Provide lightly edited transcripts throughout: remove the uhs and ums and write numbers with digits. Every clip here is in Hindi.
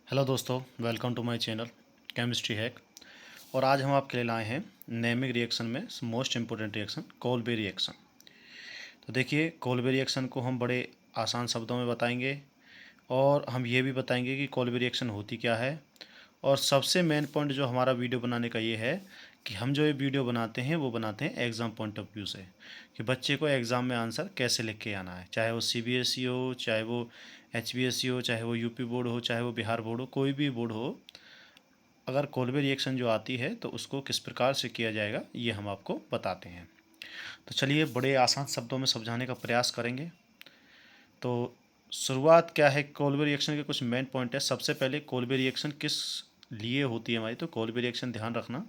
हेलो दोस्तों, welcome to my channel chemistry hack. और आज हम आपके लिए लाए हैं नेमिक रिएक्शन में most important reaction Kolbe reaction. तो देखिए, कोल्बे रिएक्शन को हम बड़े आसान शब्दों में बताएंगे और हम ये भी बताएंगे कि कोल्बे रिएक्शन होती क्या है। और सबसे मेन पॉइंट जो हमारा वीडियो बनाने का ये है कि हम जो ये वीडियो बनाते हैं वो बनाते हैं एग्ज़ाम पॉइंट ऑफ व्यू से, कि बच्चे को एग्ज़ाम में आंसर कैसे लिख के आना है, चाहे वो सीबीएसई हो, चाहे वो एचबीएसई हो, चाहे वो यूपी बोर्ड हो, चाहे वो बिहार बोर्ड हो, कोई भी बोर्ड हो। अगर कोल्बे रिएक्शन जो आती है तो उसको किस प्रकार से किया जाएगा ये हम आपको बताते हैं। तो चलिए बड़े आसान शब्दों में समझाने का प्रयास करेंगे। तो शुरुआत क्या है, कोल्बे रिएक्शन के कुछ मेन पॉइंट है। सबसे पहले कोल्बे रिएक्शन किस लिए होती है हमारी, तो कोल्बे रिएक्शन ध्यान रखना,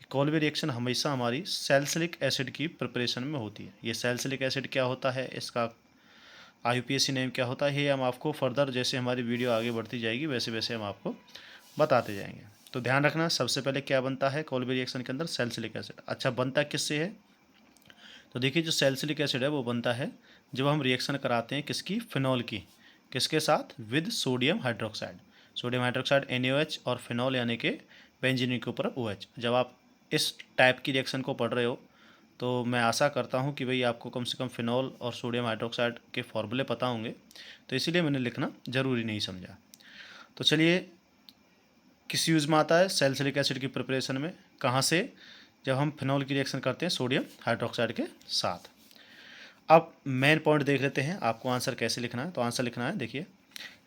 कोल्बे रिएक्शन हमेशा हमारी सैलिसिलिक एसिड की प्रिपरेशन में होती है। ये सैलिसिलिक एसिड क्या होता है, इसका आईयूपीएसी नेम क्या होता है, ये हम आपको फर्दर जैसे हमारी वीडियो आगे बढ़ती जाएगी वैसे वैसे हम आपको बताते जाएंगे। तो ध्यान रखना, सबसे पहले क्या बनता है कोल्बे रिएक्शन के अंदर, सैलिसिलिक एसिड। अच्छा, बनता किससे है, तो देखिए जो सैलिसिलिक एसिड है वो बनता है जब हम रिएक्शन कराते हैं किसकी, फिनॉल की। किसके साथ, with sodium hydroxide. Sodium hydroxide NaOH और फिनॉल यानी कि बेंजीन के ऊपर OH। जब आप इस टाइप की रिएक्शन को पढ़ रहे हो तो मैं आशा करता हूँ कि भाई आपको कम से कम फिनॉल और सोडियम हाइड्रोक्साइड के फॉर्मूले पता होंगे, तो इसीलिए मैंने लिखना ज़रूरी नहीं समझा। तो चलिए, किस यूज़ में आता है सैलिसिलिक एसिड की प्रिपरेशन में, कहाँ से, जब हम फिनॉल की रिएक्शन करते हैं सोडियम हाइड्रोक्साइड के साथ। अब मेन पॉइंट देख लेते हैं, आपको आंसर कैसे लिखना है। तो आंसर लिखना है, देखिए,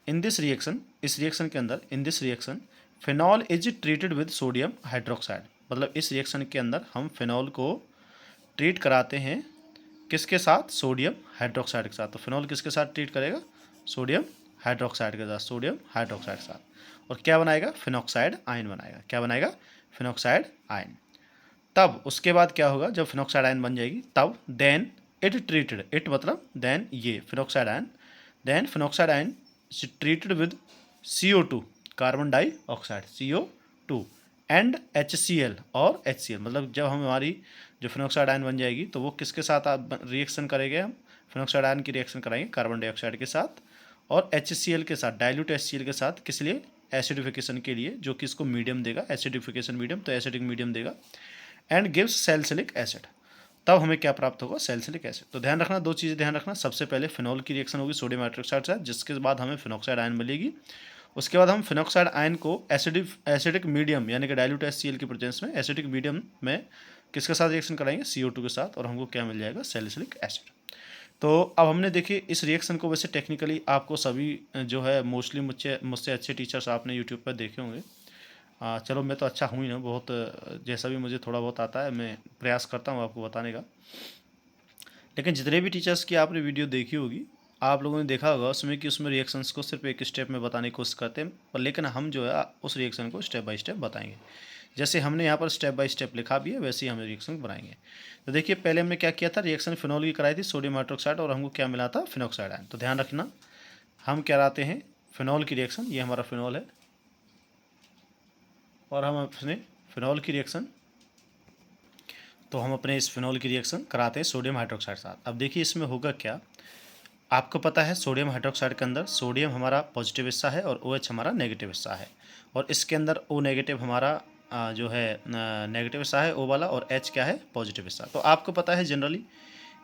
इन दिस रिएक्शन, इस रिएक्शन के अंदर, in this reaction phenol is treated with sodium hydroxide. मतलब इस रिएक्शन के अंदर हम फिनॉल को ट्रीट कराते हैं किसके साथ, सोडियम हाइड्रोक्साइड के साथ। तो फिनॉल किसके साथ ट्रीट करेगा, सोडियम हाइड्रोक्साइड के साथ, सोडियम हाइड्रोक्साइड के साथ। और क्या बनाएगा, फिनॉक्साइड आयन बनाएगा। क्या बनाएगा, फिनॉक्साइड आयन। तब उसके बाद क्या होगा, जब फिनॉक्साइड आयन बन जाएगी तब देन इट ट्रीटेड, इट मतलब देन, ये फिनॉक्साइड आयन, देन फिनॉक्साइड आयन treated with CO2, carbon dioxide, CO2 and HCl और HCl। मतलब जब हम हमारी जो फिनॉक्साइड आयन बन जाएगी तो वो किसके साथ रिएक्शन करेंगे, हम फिनॉक्साइड आयन की रिएक्शन कराएंगे कार्बन डाइऑक्साइड के साथ और HCl के साथ, डाइल्यूट HCl के साथ। किस लिए, एसिडिफिकेशन के लिए, जो कि इसको मीडियम देगा, एसिडिफिकेशन मीडियम, तो एसिडिक मीडियम देगा एंड गिव्स सैलिसिलिक एसिड। तब हमें क्या प्राप्त होगा, सैलिसिलिक एसिड। तो ध्यान रखना, दो चीज़ें ध्यान रखना। सबसे पहले फिनॉल की रिएक्शन होगी सोडियम हाइड्रोक्साइड से, जिसके बाद हमें फिनॉक्साइड आयन मिलेगी। उसके बाद हम फिनॉक्साइड आयन को एसिडिक मीडियम यानी कि डाइल्यूट HCl की प्रेजेंस में एसिडिक मीडियम में किसके साथ रिएक्शन कराएंगे, CO2 के साथ, और हमको क्या मिल जाएगा, सैलिसिलिक एसिड। तो अब हमने देखिए इस रिएक्शन को, वैसे टेक्निकली आपको सभी जो है मोस्टली मुझसे मुझसे अच्छे टीचर्स आपने यूट्यूब पर देखे होंगे। चलो मैं तो अच्छा हूँ ही ना, बहुत जैसा भी मुझे थोड़ा बहुत आता है मैं प्रयास करता हूँ आपको बताने का। लेकिन जितने भी टीचर्स की आपने वीडियो देखी होगी, आप लोगों ने देखा होगा उसमें कि उसमें रिएक्शंस को सिर्फ एक स्टेप में बताने की कोशिश करते हैं, पर लेकिन हम जो है उस रिएक्शन को स्टेप बाय स्टेप बताएंगे। जैसे हमने यहाँ पर स्टेप बाय स्टेप लिखा भी है वैसे ही हम रिएक्शन बनाएंगे। तो देखिए, पहले हमने क्या किया था, रिएक्शन फिनॉल की कराई थी सोडियम हाइड्रोक्साइड और हमको क्या मिला था, फिनॉक्साइड आयन। तो ध्यान रखना, हम क्या लाते हैं, फिनॉल की रिएक्शन, ये हमारा फिनॉल है और हम अपने फिनॉल की रिएक्शन, तो हम अपने इस फिनॉल की रिएक्शन कराते हैं सोडियम हाइड्रोक्साइड के साथ। अब देखिए इसमें होगा क्या, आपको पता है सोडियम हाइड्रोक्साइड के अंदर सोडियम हमारा पॉजिटिव हिस्सा है और OH हमारा नेगेटिव हिस्सा है, और इसके अंदर O नेगेटिव हमारा जो है नेगेटिव हिस्सा है O वाला, और H क्या है, पॉजिटिव हिस्सा। तो आपको पता है जनरली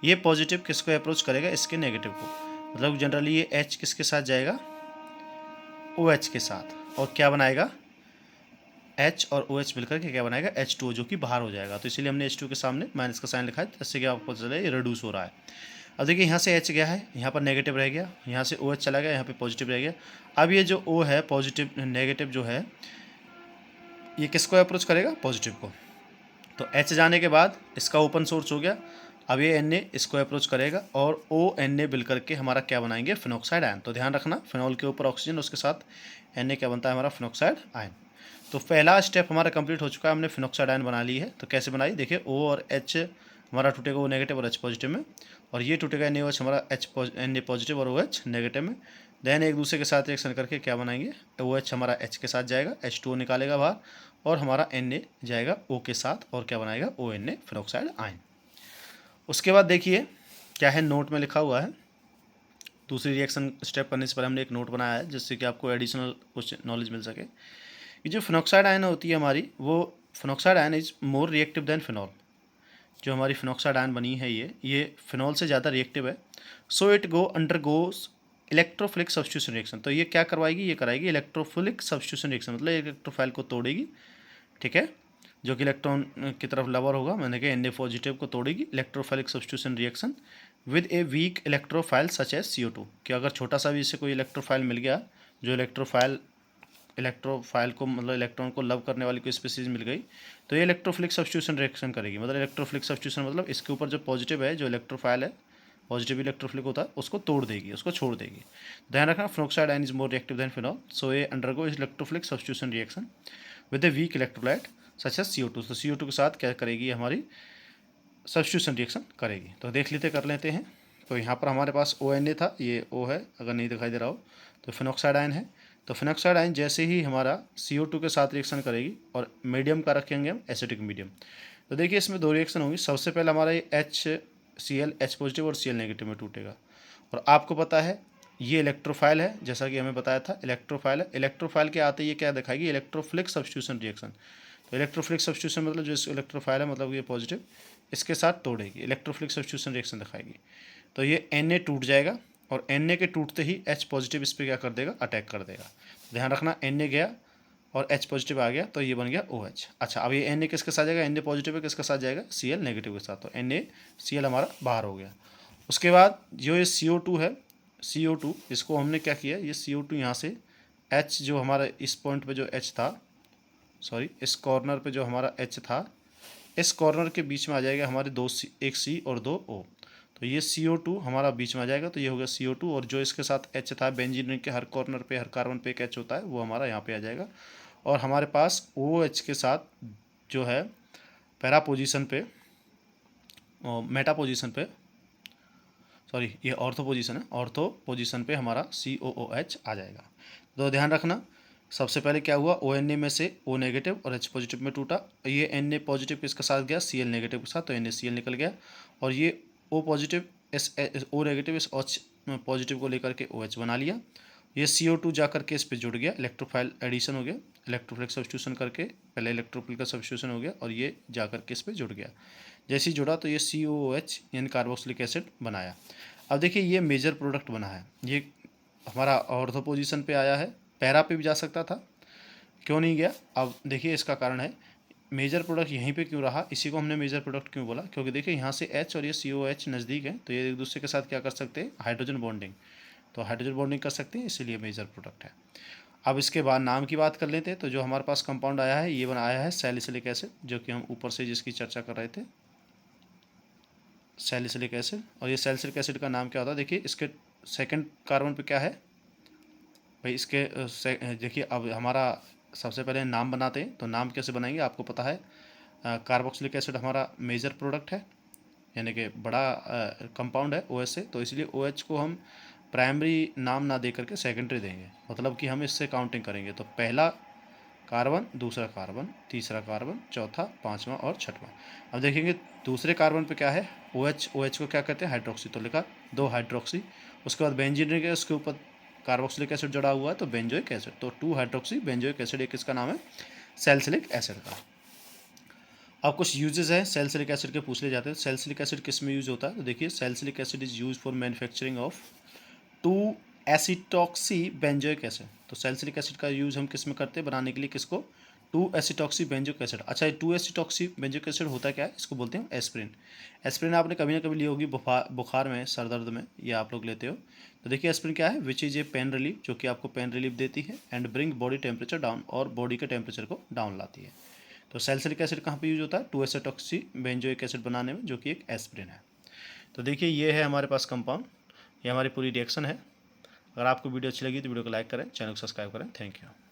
ये पॉजिटिव किसको अप्रोच करेगा, इसके नेगेटिव को। मतलब जनरली ये H किसके साथ जाएगा, OH के साथ, और क्या बनाएगा, H और OH मिलकर के क्या बनाएगा, H2O, जो कि बाहर हो जाएगा। तो इसीलिए हमने H2 के सामने माइनस का साइन लिखा है, जिससे कि आपको पता चले ये रिड्यूस हो रहा है। अब देखिए यहाँ से H गया है, यहाँ पर नेगेटिव रह गया, यहाँ से OH चला गया, यहाँ पे पॉजिटिव रह गया। अब ये जो O है, पॉजिटिव नेगेटिव जो है, ये किसको अप्रोच करेगा, पॉजिटिव को। तो H जाने के बाद इसका ओपन सोर्स हो गया। अब ये Na इसको अप्रोच करेगा और ONA मिल करके हमारा क्या बनाएंगे, फिनॉक्साइड आयन। तो ध्यान रखना, फिनॉल के ऊपर ऑक्सीजन, उसके साथ Na क्या बनता है, हमारा फिनॉक्साइड आयन। तो पहला स्टेप हमारा कंप्लीट हो चुका है, हमने फिनॉक्साइड आयन बना ली है। तो कैसे बनाई, देखिए O और H हमारा टूटेगा O नेगेटिव और H पॉजिटिव में, और ये टूटेगा NaOH हमारा Na पॉजिटिव और OH नेगेटिव में। देन एक दूसरे के साथ रिएक्शन करके क्या बनाएंगे, OH हमारा H के साथ जाएगा, H2O निकालेगा बाहर, और हमारा Na जाएगा O के साथ, और क्या बनाएगा, ONA फिनॉक्साइड आयन। उसके बाद देखिए क्या है, नोट में लिखा हुआ है, दूसरी रिएक्शन स्टेप करने से पहले हमने एक नोट बनाया है जिससे कि आपको एडिशनल कुछ नॉलेज मिल सके। ये जो फिनॉक्साइड आयन होती है हमारी, वो phenoxide ion is more reactive than phenol. जो हमारी फिनॉक्साइड आयन बनी है ये फिनॉल से ज़्यादा रिएक्टिव है। So it undergoes electrophilic substitution reaction. तो ये क्या करवाएगी, ये कराएगी इलेक्ट्रोफिलिक सब्स्टिट्यूशन रिएक्शन, मतलब इलेक्ट्रोफाइल को तोड़ेगी, ठीक है, जो कि इलेक्ट्रॉन की तरफ लवर होगा, मैंने कहा Na पॉजिटिव को तोड़ेगी electrophilic substitution reaction with a weak electrophile such as CO2। कि अगर छोटा सा भी इससे कोई इलेक्ट्रोफाइल मिल गया, जो इलेक्ट्रोफाइल को मतलब इलेक्ट्रॉन को लव करने वाली कोई स्पीसीज मिल गई, तो ये इलेक्ट्रोफिलिक सब्स्टिट्यूशन रिएक्शन करेगी। मतलब इलेक्ट्रोफिलिक सब्स्टिट्यूशन मतलब इसके ऊपर जो पॉजिटिव है, जो इलेक्ट्रोफाइल है, पॉजिटिव इलेक्ट्रोफिलिक होता है, उसको तोड़ देगी, उसको छोड़ देगी। ध्यान रखना, phenoxide ion is more reactive than phenol, so ये undergo electrophilic substitution reaction with a weak electrolyte such as CO2। तो CO2 के साथ क्या करेगी, हमारी सब्स्टिट्यूशन रिएक्शन करेगी। तो देख लेते कर लेते हैं। तो यहाँ पर हमारे पास ONA था, ये O है, अगर नहीं दिखाई दे रहा हो तो फिनॉक्साइड आयन है। तो फिनॉक्साइड आयन जैसे ही हमारा CO2 के साथ रिएक्शन करेगी और मीडियम का रखेंगे हम एसिडिक मीडियम। तो देखिए इसमें दो रिएक्शन होंगी। सबसे पहले हमारा ये HCl H पॉजिटिव और Cl नेगेटिव में टूटेगा। और आपको पता है ये इलेक्ट्रोफाइल है, जैसा कि हमें बताया था इलेक्ट्रोफाइल है। इलेक्ट्रोफाइल के आते ये क्या दिखाएगी, इलेक्ट्रोफिलिक सब्स्टिट्यूशन रिएक्शन। तो इलेक्ट्रोफिलिक सब्स्टिट्यूशन मतलब जो इलेक्ट्रोफाइल है, मतलब ये पॉजिटिव इसके साथ तोड़ेगी, इलेक्ट्रोफिलिक सब्स्टिट्यूशन रिएक्शन दिखाएगी। तो ये Na टूट जाएगा और Na के टूटते ही H पॉजिटिव इस पर क्या कर देगा, अटैक कर देगा। ध्यान रखना, Na गया और H पॉजिटिव आ गया तो ये बन गया OH। अच्छा, अब ये Na किसके साथ जाएगा, Na पॉजिटिव है, किसके साथ जाएगा, Cl नेगेटिव के साथ। तो NaCl हमारा बाहर हो गया। उसके बाद जो ये CO2 है, CO2 इसको हमने क्या किया, ये CO2 यहाँ से H जो हमारा इस पॉइंट पे जो H था, सॉरी इस कॉर्नर पे जो हमारा H था, इस कॉर्नर के बीच में आ जाएगा हमारे एक C और दो O। तो ये CO2 हमारा बीच में आ जाएगा, तो ये हो गया CO2। और जो इसके साथ H था, बेंजीन रिंग के हर कॉर्नर पे, हर कार्बन पे एक H होता है, वो हमारा यहाँ पे आ जाएगा। और हमारे पास OH के साथ जो है पैरा पोजीशन पे, मेटा पोजीशन पे, सॉरी ये ऑर्थो पोजीशन है, ऑर्थो पोजीशन पे हमारा COOH आ जाएगा। तो ध्यान रखना, सबसे पहले क्या हुआ, ONA में से O नेगेटिव और H पॉजिटिव में टूटा। ये Na पॉजिटिव किसके साथ गया, Cl नेगेटिव के साथ, तो NaCl निकल गया। और ये O पॉजिटिव O नेगेटिव इस H पॉजिटिव को लेकर के OH बना लिया। ये CO2 जाकर के इस पे जुड़ गया, इलेक्ट्रोफाइल एडिशन हो गया, इलेक्ट्रोफिलिक सब्स्टिट्यूशन करके पहले इलेक्ट्रोफिलिक का सब्स्टिट्यूशन हो गया और ये जाकर के इस पे जुड़ गया। जैसे ही जुड़ा तो ये COOH यानी कार्बोक्सिलिक एसिड बनाया। अब देखिए ये मेजर प्रोडक्ट बना है, ये हमारा ऑर्थो पोजीशन पे आया है, पैरा पे भी जा सकता था, क्यों नहीं गया। अब देखिए इसका कारण है, मेजर प्रोडक्ट यहीं पे क्यों रहा, इसी को हमने मेजर प्रोडक्ट क्यों बोला, क्योंकि देखिए यहाँ से H और ये COH नज़दीक है, तो ये एक दूसरे के साथ क्या कर सकते हैं, हाइड्रोजन बॉन्डिंग, तो हाइड्रोजन बॉन्डिंग कर सकते हैं, इसीलिए मेजर प्रोडक्ट है। अब इसके बाद नाम की बात कर लेते हैं। तो जो हमारे पास कंपाउंड आया है, ये बनाया है सैलिसिलिक एसिड, जो कि हम ऊपर से जिसकी चर्चा कर रहे थे, सैलिसिलिक एसिड। और ये सैलिसिलिक एसिड का नाम क्या होता है, देखिए इसके सेकंड कार्बन पे क्या है भाई, इसके देखिए अब हमारा सबसे पहले नाम बनाते हैं। तो नाम कैसे बनाएंगे, आपको पता है कार्बोक्सिलिक एसिड हमारा मेजर प्रोडक्ट है, यानी कि बड़ा कंपाउंड है OH से, तो इसलिए OH को हम प्राइमरी नाम ना दे करके सेकेंडरी देंगे, मतलब कि हम इससे काउंटिंग करेंगे। तो पहला कार्बन, दूसरा कार्बन, तीसरा कार्बन, चौथा, पाँचवा और छठवां। अब देखेंगे दूसरे कार्बन पे क्या है, OH को क्या कहते हैं, हाइड्रोक्सी, तो लिखा 2 हाइड्रोक्सी। उसके बाद बेंजीन रिंग है, उसके ऊपर कार्बोक्सिलिक एसिड जुड़ा हुआ है, तो बेंजोइक एसिड, तो 2 हाइड्रोक्सी बेंजोइक एसिड, एक इसका नाम है सैलिसिलिक एसिड का। अब कुछ यूजेस हैं सैलिसिलिक एसिड के पूछ ले जाते हैं। सैलिसिलिक एसिड किस में यूज होता है, तो देखिए salicylic acid is use for manufacturing of 2 acetoxy benzoic acid. तो सैलिसिलिक एसिड का यूज हम किस में करते हैं, बनाने के लिए, किसको, 2 एसिटॉक्सी बेंजोइक एसिड। अच्छा, ये 2 एसिटॉक्सी बेंजोइक एसिड होता क्या है, इसको बोलते हैं एस्प्रिन। एस्प्रिन आपने कभी ना कभी ली होगी, बुखार में, सर दर्द में, ये आप लोग लेते हो। तो देखिए एस्प्रिन क्या है, which is a pain relief, जो कि आपको पेन रिलीफ देती है, and bring body temperature down, और बॉडी के टेम्परेचर को डाउन लाती है। तो सैलिसिलिक एसिड कहाँ पे यूज होता है, 2 एसिटॉक्सी बेंजोइक एसिड बनाने में, जो कि एक एस्प्रिन है। तो देखिए ये है हमारे पास कंपाउंड, ये हमारी पूरी रिएक्शन है। अगर आपको वीडियो अच्छी लगी तो वीडियो को लाइक करें, चैनल को सब्सक्राइब करें। Thank you.